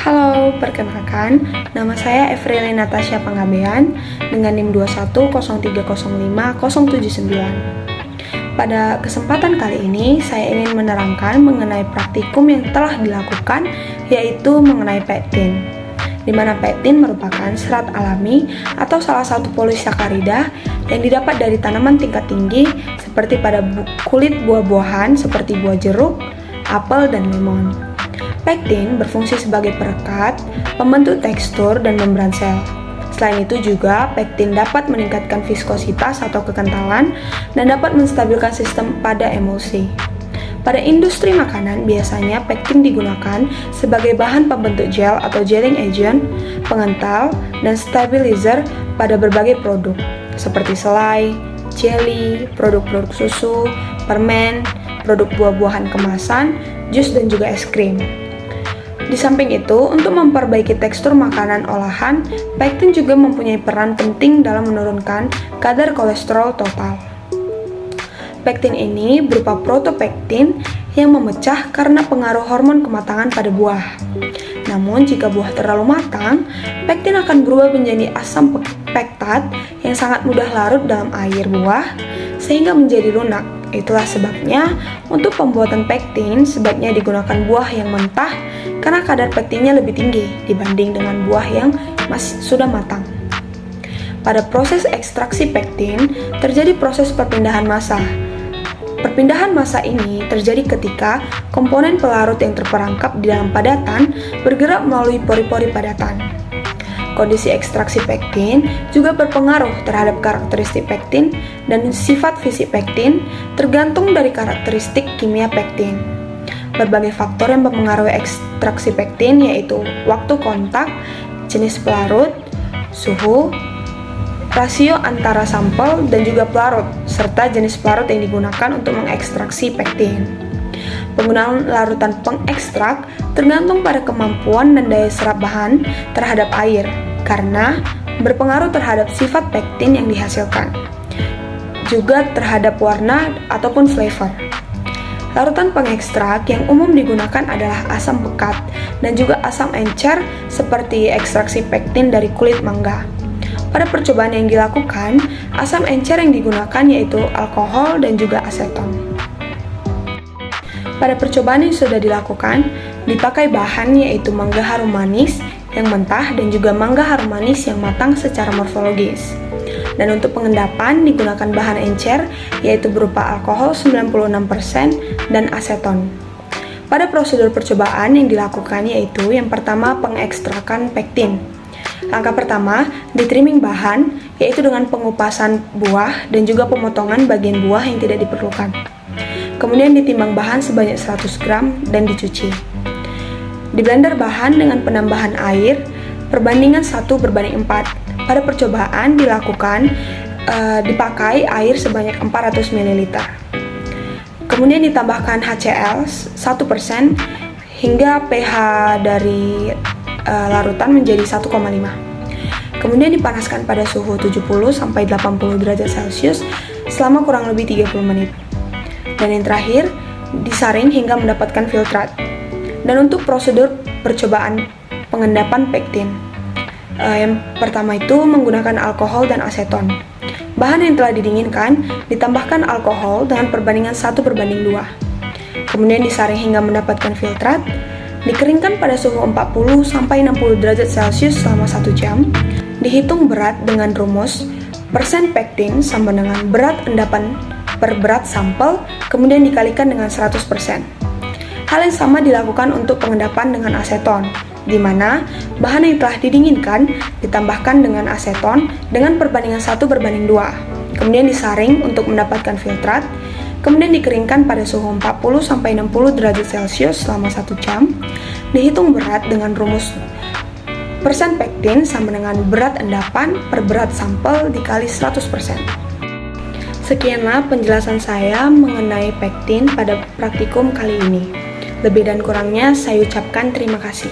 Halo, perkenalkan, nama saya Evreli Natasha Panggabean dengan NIM 210305079. Pada kesempatan kali ini, saya ingin menerangkan mengenai praktikum yang telah dilakukan, yaitu mengenai pektin, di mana pektin merupakan serat alami atau salah satu polisakarida yang didapat dari tanaman tingkat tinggi seperti pada kulit buah-buahan seperti buah jeruk, apel, dan lemon. Pektin berfungsi sebagai perekat, pembentuk tekstur, dan membran sel. Selain itu juga, pektin dapat meningkatkan viskositas atau kekentalan dan dapat menstabilkan sistem pada emulsi. Pada industri makanan, biasanya pektin digunakan sebagai bahan pembentuk gel atau gelling agent, pengental, dan stabilizer pada berbagai produk, seperti selai, jelly, produk-produk susu, permen, produk buah-buahan kemasan, jus, dan juga es krim. Di samping itu, untuk memperbaiki tekstur makanan olahan, pektin juga mempunyai peran penting dalam menurunkan kadar kolesterol total. Pektin ini berupa protopektin yang memecah karena pengaruh hormon kematangan pada buah. Namun, jika buah terlalu matang, pektin akan berubah menjadi asam pektat yang sangat mudah larut dalam air buah sehingga menjadi lunak. Itulah sebabnya untuk pembuatan pektin sebaiknya digunakan buah yang mentah karena kadar pektinnya lebih tinggi dibanding dengan buah yang masih sudah matang. Pada proses ekstraksi pektin terjadi proses perpindahan massa. Perpindahan massa ini terjadi ketika komponen pelarut yang terperangkap di dalam padatan bergerak melalui pori-pori padatan. Kondisi ekstraksi pektin juga berpengaruh terhadap karakteristik pektin dan sifat fisik pektin tergantung dari karakteristik kimia pektin. Berbagai faktor yang mempengaruhi ekstraksi pektin yaitu waktu kontak, jenis pelarut, suhu, rasio antara sampel dan juga pelarut, serta jenis pelarut yang digunakan untuk mengekstraksi pektin. Penggunaan larutan pengekstrak tergantung pada kemampuan dan daya serap bahan terhadap air, karena berpengaruh terhadap sifat pektin yang dihasilkan, juga terhadap warna ataupun flavor. Larutan pengekstrak yang umum digunakan adalah asam pekat dan juga asam encer seperti ekstraksi pektin dari kulit mangga. Pada percobaan yang dilakukan, asam encer yang digunakan yaitu alkohol dan juga aseton. Pada percobaan yang sudah dilakukan, dipakai bahan yaitu mangga harum manis yang mentah dan juga mangga harum manis yang matang secara morfologis. Dan untuk pengendapan digunakan bahan encer yaitu berupa alkohol 96% dan aseton. Pada prosedur percobaan yang dilakukan yaitu yang pertama pengekstrakan pektin. Langkah pertama, di-trimming bahan yaitu dengan pengupasan buah dan juga pemotongan bagian buah yang tidak diperlukan. Kemudian ditimbang bahan sebanyak 100 gram dan dicuci. Di blender bahan dengan penambahan air perbandingan 1:4. Pada percobaan dilakukan dipakai air sebanyak 400 ml. Kemudian ditambahkan HCl 1% hingga pH dari larutan menjadi 1,5. Kemudian dipanaskan pada suhu 70-80 derajat Celcius selama kurang lebih 30 menit. Dan yang terakhir, disaring hingga mendapatkan filtrat. Dan untuk prosedur percobaan pengendapan pektin, yang pertama itu menggunakan alkohol dan aseton. Bahan yang telah didinginkan ditambahkan alkohol dengan perbandingan 1:2. Kemudian disaring hingga mendapatkan filtrat, dikeringkan pada suhu 40-60 derajat Celcius selama 1 jam. Dihitung berat dengan rumus persen pektin sama dengan berat endapan per berat sampel, kemudian dikalikan dengan 100%. Hal yang sama dilakukan untuk pengendapan dengan aseton, di mana bahan yang telah didinginkan ditambahkan dengan aseton dengan perbandingan 1:2. Kemudian disaring untuk mendapatkan filtrat, kemudian dikeringkan pada suhu 40-60 derajat Celcius selama 1 jam. Dihitung berat dengan rumus persen pektin sama dengan berat endapan per berat sampel dikali 100%. Sekianlah penjelasan saya mengenai pektin pada praktikum kali ini. Lebih dan kurangnya saya ucapkan terima kasih.